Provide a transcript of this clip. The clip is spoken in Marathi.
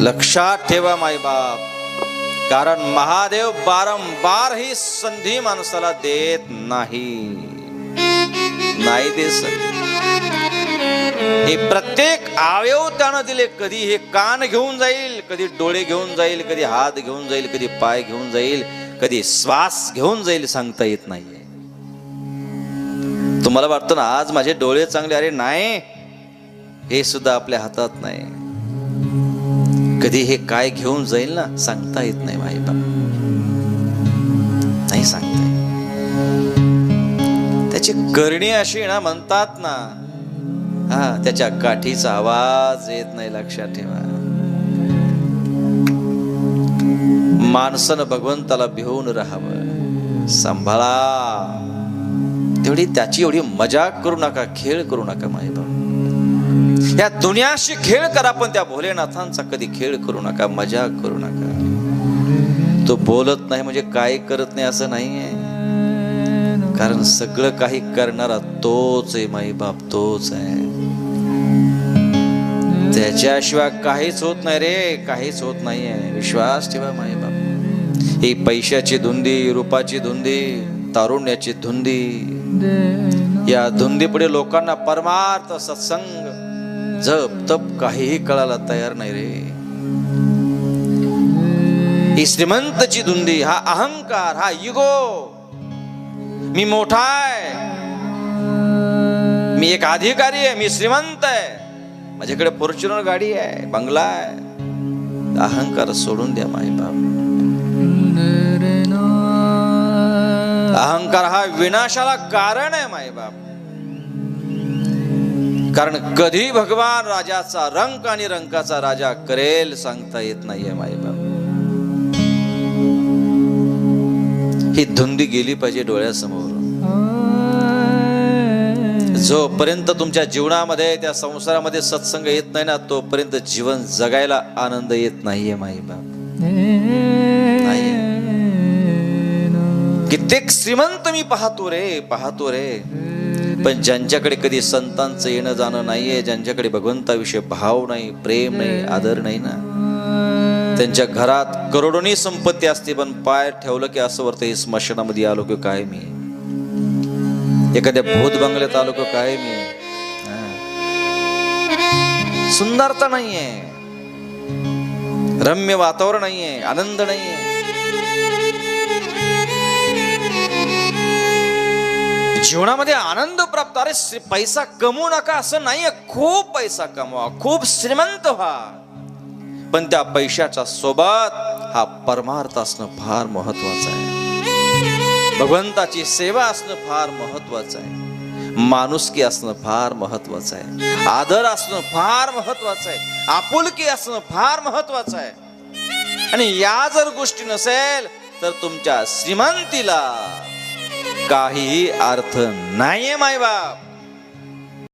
लक्षात ठेवा मायबाप, कारण महादेव बारंबार ही संधी माणसाला देत नाही दे संधी. हे प्रत्येक अवयव त्यानं दिले. कधी हे कान घेऊन जाईल, कधी डोळे घेऊन जाईल, कधी हात घेऊन जाईल, कधी पाय घेऊन जाईल, कधी श्वास घेऊन जाईल, सांगता येत नाहीये. तुम्हाला वाटतं ना आज माझे डोळे चांगले, अरे नाही, हे सुद्धा आपल्या हातात नाही. कधी हे काय घेऊन जाईल ना सांगता येत नाही मायबाप, नाही सांगता येत. त्याची करणी अशी ना म्हणतात ना, हा त्याच्या काठीचा आवाज येत नाही. लक्षात ठेवा, माणसानं भगवंताला भिवून राहावं, सांभाळा. तेवढी त्याची एवढी मजाक करू नका, खेळ करू नका मायबाप. या दुनियाशी खेळ करा, पण त्या भोलेनाथांचा कधी खेळ करू नका, मजाक करू नका. तो बोलत नाही म्हणजे काय करत नाही असं नाहीये, कारण सगळं काही करणारा तोच आहे माईबाप, तोच आहे. त्याच्याशिवाय काहीच होत नाही रे, काहीच होत नाहीये. विश्वास ठेवा माईबाप. ही पैशाची धुंदी, रूपाची धुंदी, तारुण्याची धुंदी, या धुंदीपुढे लोकांना परमार्थ, सत्संग, जप तप काहीही कळायला तयार नाही रे. ही श्रीमंतची धुंदी, हा अहंकार, हा इगो, मी मोठा आहे, मी एक अधिकारी आहे, मी श्रीमंत आहे, माझ्याकडे फॉर्च्युनर गाडी आहे, बंगला आहे. अहंकार सोडून द्या मायबाप. अहंकार हा विनाशाला कारण आहे मायबाप. कारण कधी भगवान राजाचा रंक आणि रंकाचा राजा करेल सांगता येत नाहीये मायबाप. ही धुंदी गेली पाहिजे डोळ्यासमोर. जोपर्यंत तुमच्या जीवनामध्ये, त्या संसारामध्ये सत्संग येत नाही ना, तोपर्यंत जीवन जगायला आनंद येत नाहीये माईबाप. कित्येक श्रीमंत मी पाहतो रे, पण ज्यांच्याकडे कधी संतांचं येणं जाणं नाहीये, ज्यांच्याकडे भगवंताविषयी भाव नाही, प्रेम नाही, आदर नाही ना, त्यांच्या घरात करोडोनी संपत्ती असते, पण पाय ठेवलं की असं वाटतं हे स्मशानामध्ये आलो की काय मी, एखाद्या भूत बंगल्यात आलो की काय मी. सुंदरता नाहीये, रम्य वातावरण नाहीये, आनंद नाहीये. जीवनामध्ये आनंद प्राप्त, अरे पैसा कमवू नका असं नाहीये, खूप पैसा कमवा, खूप श्रीमंत व्हा, पण त्या पैशाच्या सोबत हा परमार्थ असणं फार महत्वाचं आहे. भगवंताची सेवा असणं फार महत्वाचं आहे. माणुसकी असणं फार महत्वाचं आहे. आदर असणं फार महत्वाचं आहे. आपुलकी असणं फार महत्वाचं आहे. आणि या जर गोष्टी नसेल तर तुमच्या श्रीमंतीला काहीही अर्थ नाहीये मायबाप.